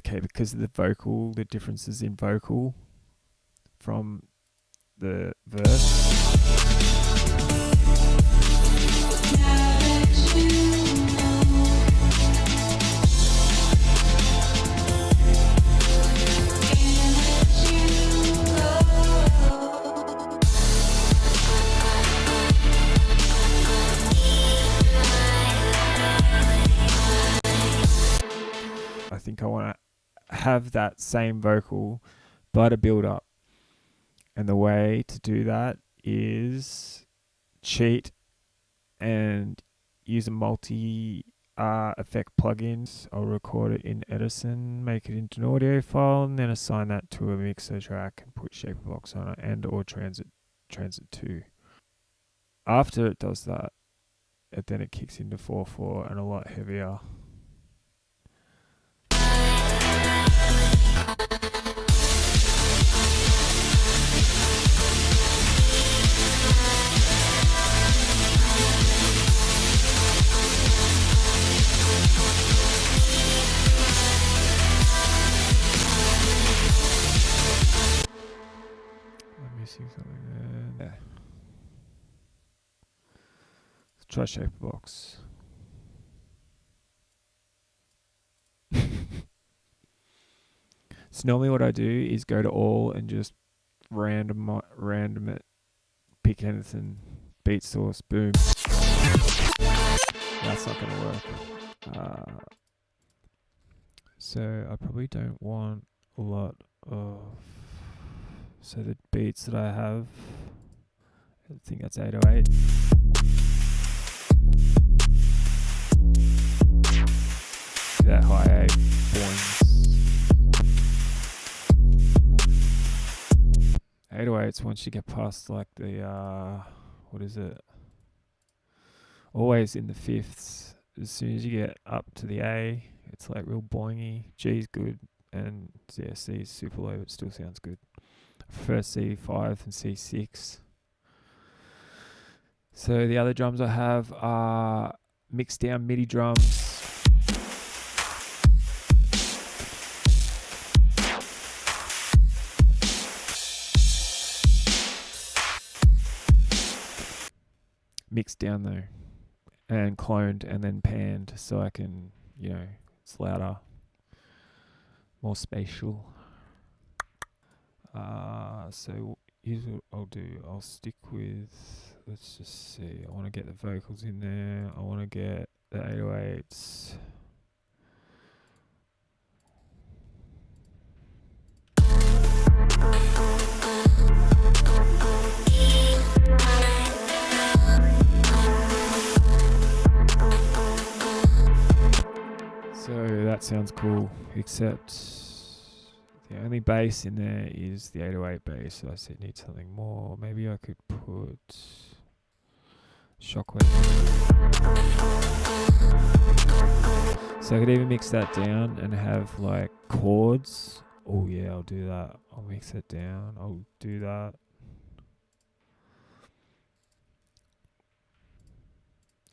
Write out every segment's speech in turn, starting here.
okay, because of the vocal, the differences in vocal from the verse. I think I want to have that same vocal, but a build up. And the way to do that is cheat and use a multi effect plugin. I'll record it in Edison, make it into an audio file, and then assign that to a mixer track and put SHAPERBOX on it and or Transit 2. After it does that, then it kicks into 4/4 and a lot heavier. I'm missing something there. Yeah. Let's try SHAPERBOX. So normally what I do is go to all and just random it, pick anything, beat source, boom. That's not going to work. So I probably don't want a lot of... So the beats that I have, I think that's 808. That high 8 points. 808s, once you get past like the what is it? Always in the fifths. As soon as you get up to the A, it's like real boingy. G's good, and yeah, C is super low, but still sounds good. I prefer C5 and C6. So the other drums I have are mixed down MIDI drums. Mixed down though, and cloned and then panned, so I can, it's louder, more spatial. So here's what I'll do. I'll stick with, let's just see, I want to get the vocals in there, I want to get the 808s. So that sounds cool, except the only bass in there is the 808 bass, so I need something more. Maybe I could put Shockwave. So I could even mix that down and have like chords. Oh yeah, I'll do that. I'll mix it down. I'll do that.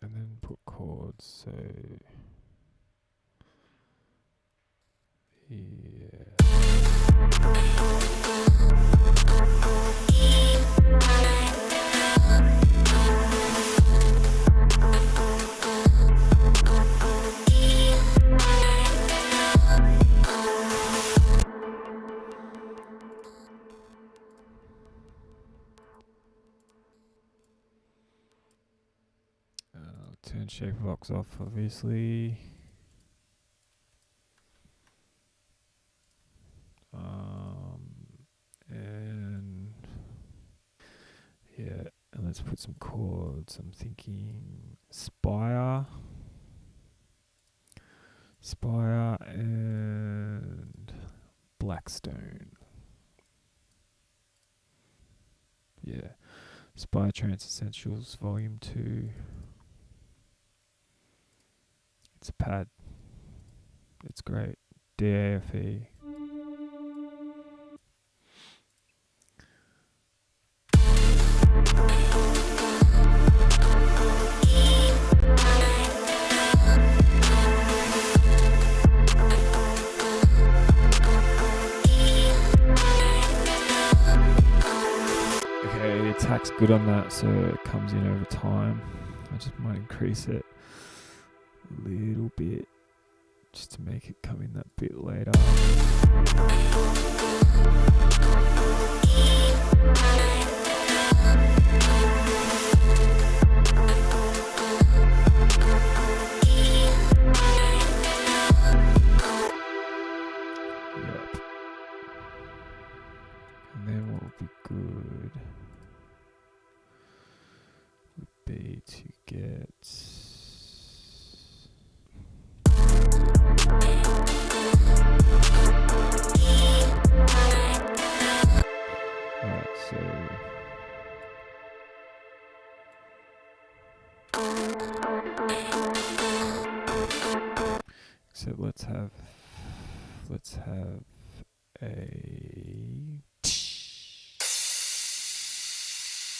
And then put chords, so... Yeah. I'll turn SHAPERBOX off, obviously. And yeah, and let's put some chords. I'm thinking Spire and Blackstone. Yeah, Spire Trance Essentials Volume 2. It's a pad. It's great. DAFE. good on that, so it comes in over time. I just might increase it a little bit just to make it come in that bit later. Yep. And then what would be good would be to get so let's have a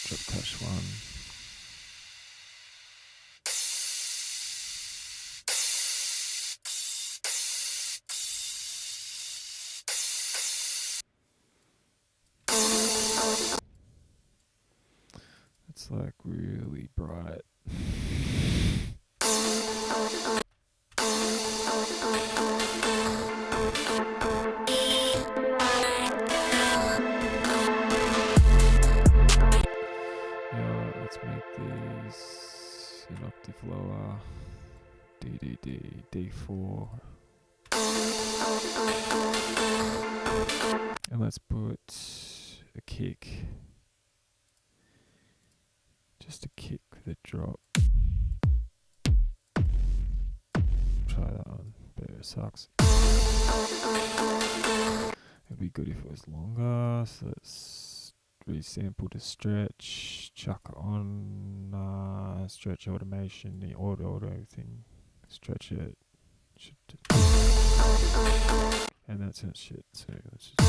drop cash one. It's like really bright. Let's make these an octave lower. D4. And let's put a kick. Just a kick with a drop. Try that one, but it sucks. It'd be good if it was longer, so let's resample to stretch, chuck on stretch automation, the auto thing, stretch it, and that's it shit, so let's just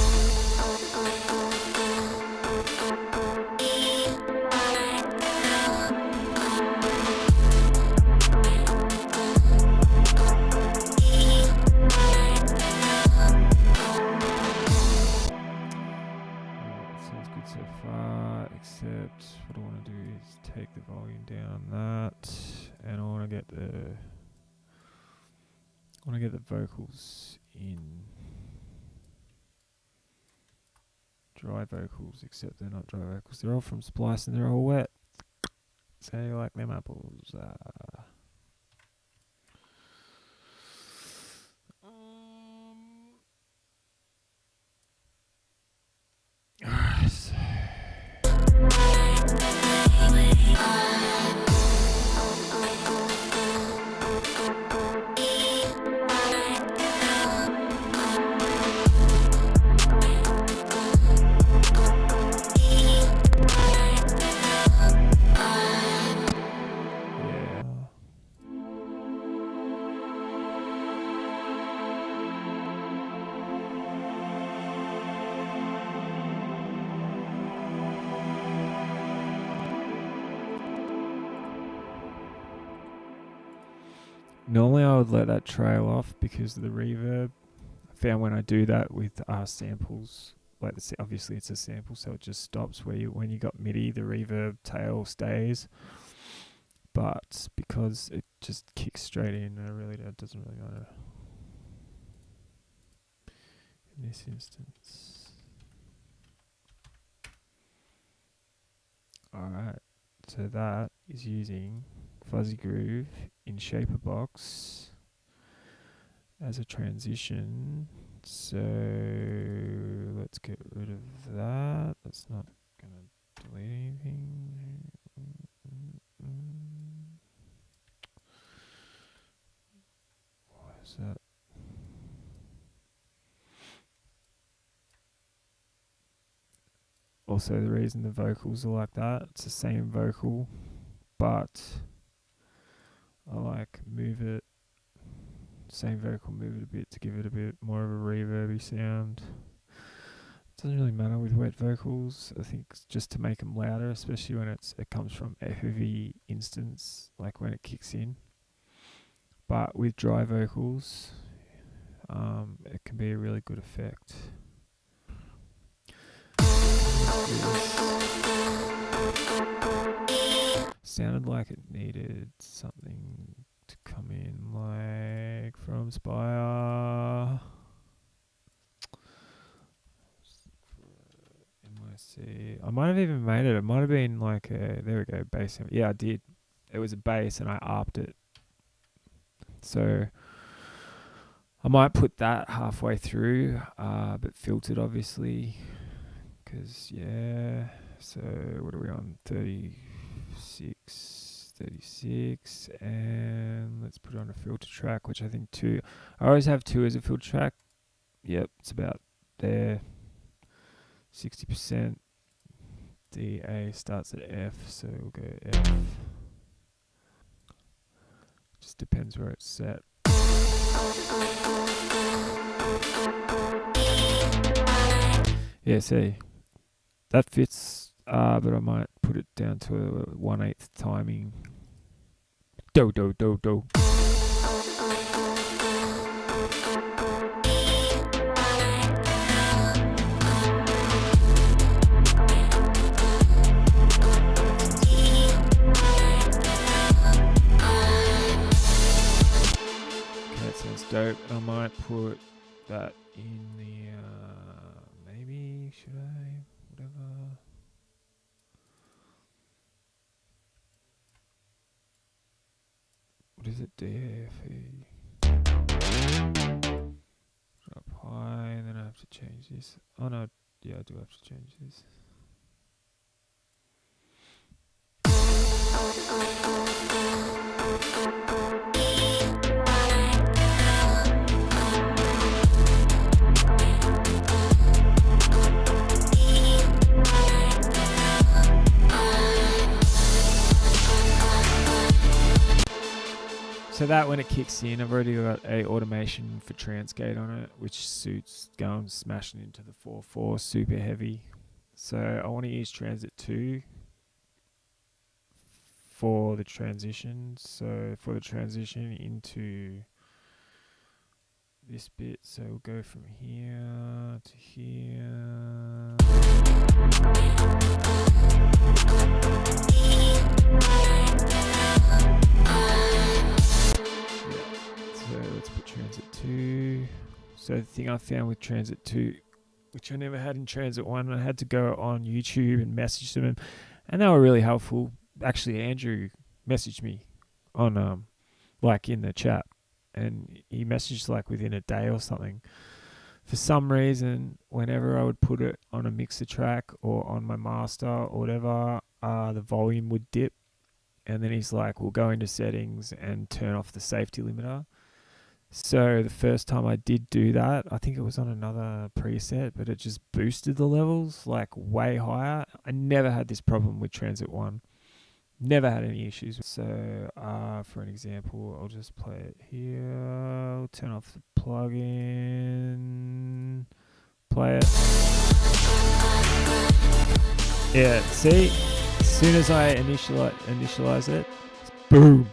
so far, except what I want to do is take the volume down that, and I want to get the vocals in dry vocals, except they're not dry vocals. They're all from Splice and they're all wet. So you like them apples? Normally I would let that trail off because of the reverb. I found when I do that with samples, like obviously it's a sample, so it just stops when you got MIDI, the reverb tail stays. But because it just kicks straight in, it doesn't really matter in this instance. Alright, so that is using Fuzzy Groove in SHAPERBOX as a transition. So let's get rid of that. That's not gonna delete anything. What is that? Also, the reason the vocals are like that, it's the same vocal, but I like move it, same vocal, move it a bit to give it a bit more of a reverby sound. It doesn't really matter with wet vocals. I think it's just to make them louder, especially when it comes from a heavy instance, like when it kicks in. But with dry vocals, it can be a really good effect. Sounded like it needed something to come in, like from Spire. NYC. I might have even made it. It might have been like a, there we go, bass. Yeah, I did. It was a bass and I arped it. So I might put that halfway through, but filtered obviously. Because, yeah. So what are we on? 36. And let's put on a filter track, which I think 2. I always have 2 as a filter track. Yep, it's about there. 60%. DA starts at F, so we'll go F. Just depends where it's set. Yeah, see, that fits, but I might put it down to a 1/8 timing. Do. Dope. I might put that in the maybe should I whatever. What is it? DFE up high, and then I have to change this. Oh no, yeah, I do have to change this. So that when it kicks in, I've already got a automation for Transgate on it, which suits going smashing into the 4/4 super heavy. So I want to use Transit 2 for the transition. So for the transition into this bit, so we'll go from here to here. So let's put Transit 2. So the thing I found with Transit 2, which I never had in Transit 1, I had to go on YouTube and message them, and they were really helpful. Actually, Andrew messaged me on like in the chat, and he messaged like within a day or something. For some reason, whenever I would put it on a mixer track or on my master or whatever, the volume would dip. And then he's like, we'll go into settings and turn off the safety limiter. So the first time I did do that, I think it was on another preset, but it just boosted the levels like way higher. I never had this problem with Transit 1. Never had any issues. So for an example, I'll just play it here. I'll turn off the plugin. Play it. Yeah, see? As soon as I initialize it, boom.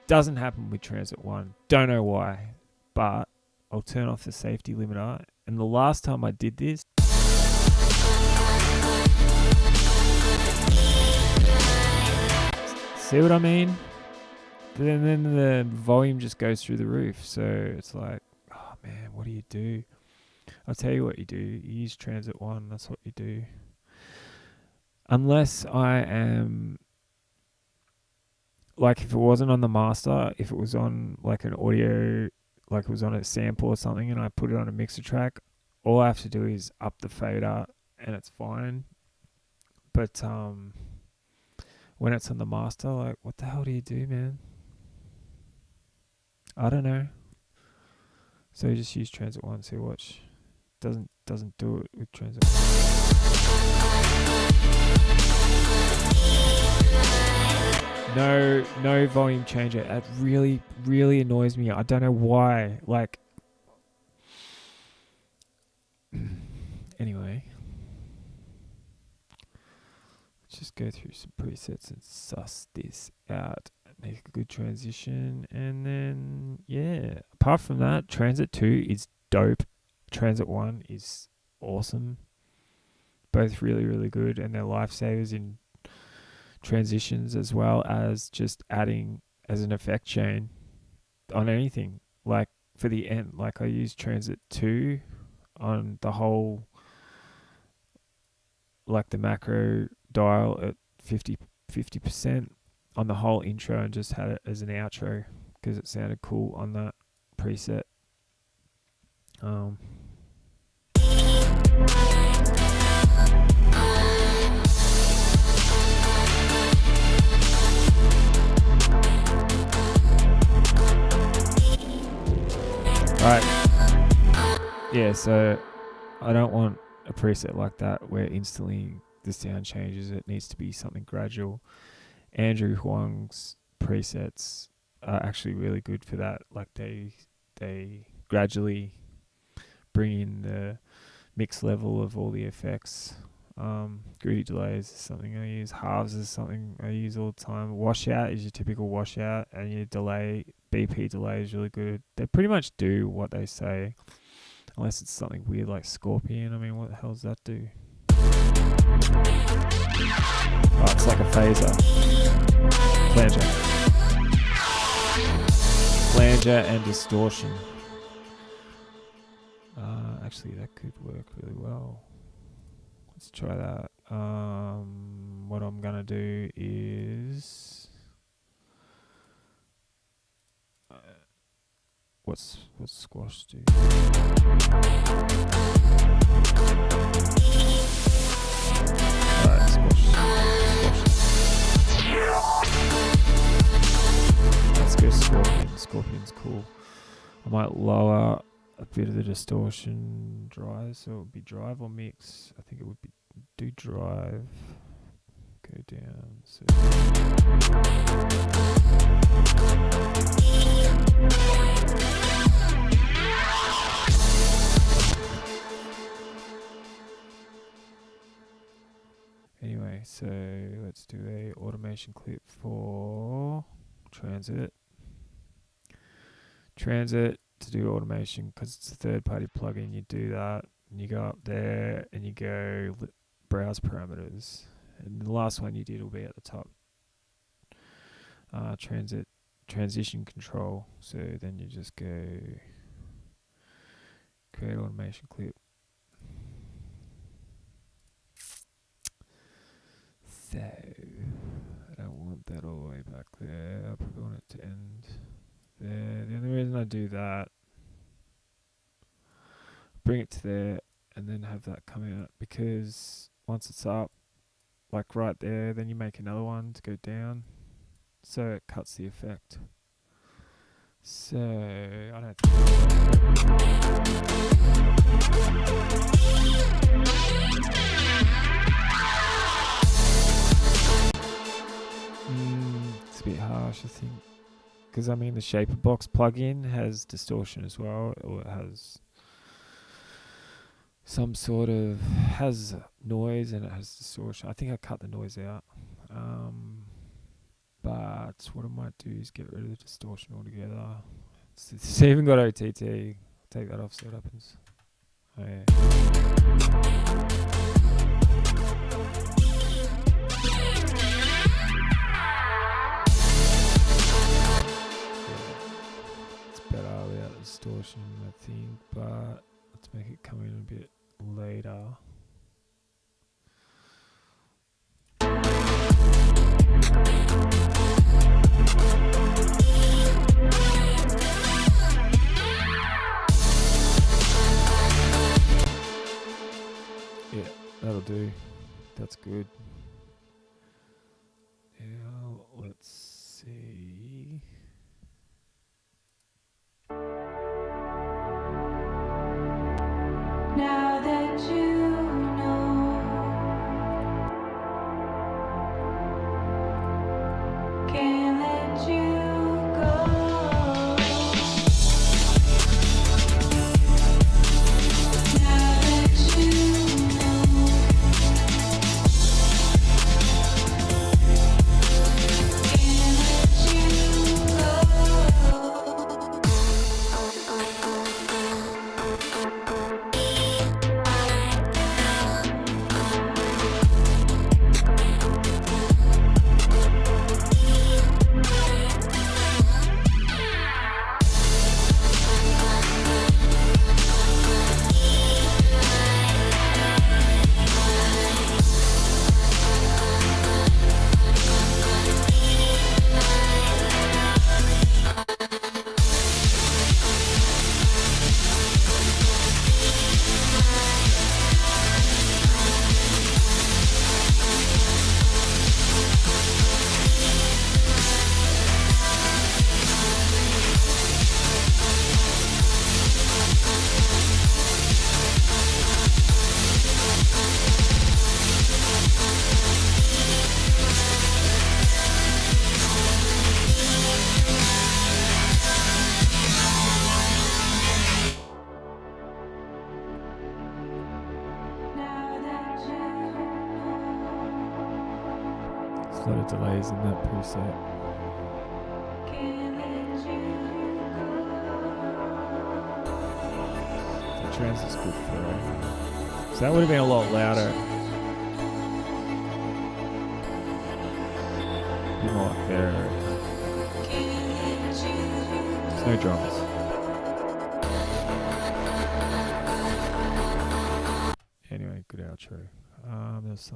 Doesn't happen with Transit 1. Don't know why. But I'll turn off the safety limiter. And the last time I did this, see what I mean? Then the volume just goes through the roof. So it's like, oh man, what do you do? I'll tell you what you do. You use Transit 1. That's what you do. Unless I am, like if it wasn't on the master, if it was on like an audio, like it was on a sample or something and I put it on a mixer track, all I have to do is up the fader and it's fine. But when it's on the master, like what the hell do you do, man? I don't know. So you just use Transit 1, see, watch. Doesn't do it with Transit 1. No volume changer. It really, really annoys me. I don't know why. Like, anyway, let's just go through some presets and suss this out. Make a good transition, and then yeah. Apart from that, Transit 2 is dope. Transit 1 is awesome. Both really, really good, and they're lifesavers in transitions, as well as just adding as an effect chain on anything. Like for the end, like I use Transit 2 on the whole, like the macro dial at 50% on the whole intro, and just had it as an outro because it sounded cool on that preset. Right. Yeah, so I don't want a preset like that where instantly the sound changes. It needs to be something gradual. Andrew Huang's presets are actually really good for that. Like they gradually bring in the mix level of all the effects. Gritty delays is something I use. Halves is something I use all the time. Washout is your typical washout, and your delay, BP delay, is really good. They pretty much do what they say, unless it's something weird like Scorpion. I mean, what the hell does that do? Oh, it's like a phaser. Flanger and distortion. Actually, that could work really well. Let's try that. What I'm gonna do is what's squash do? Alright, squash. Let's go Scorpion. Scorpion's cool. I might lower a bit of the distortion drive, so it would be drive or mix. I think it would be do drive. Go down. So anyway, so let's do a automation clip for Transit. To do automation, because it's a third-party plugin, you do that, and you go up there, and you go browse parameters, and the last one you did will be at the top. Transition control. So then you just go create automation clip. So I don't want that all the way back there. I probably want it to end there. The only reason I do that, bring it to there and then have that come out, because once it's up, like right there, then you make another one to go down, so it cuts the effect. So I don't think it's a bit harsh, I think, because I mean the SHAPERBOX plugin has distortion as well, or it has some sort of has noise and it has distortion. I think I cut the noise out, but what I might do is get rid of the distortion altogether. It's even got OTT. Take that off, see what happens. Oh yeah. It's better without distortion, I think, but let's make it come in a bit later. Yeah, that'll do. That's good. Now let's see. Now that you know, can't let you go. Now that you know, a lot of delays in that preset. Can't let you The transit's good for it. So that would have been a lot louder. Be more like there. There's no drums. Anyway, good outro. There's some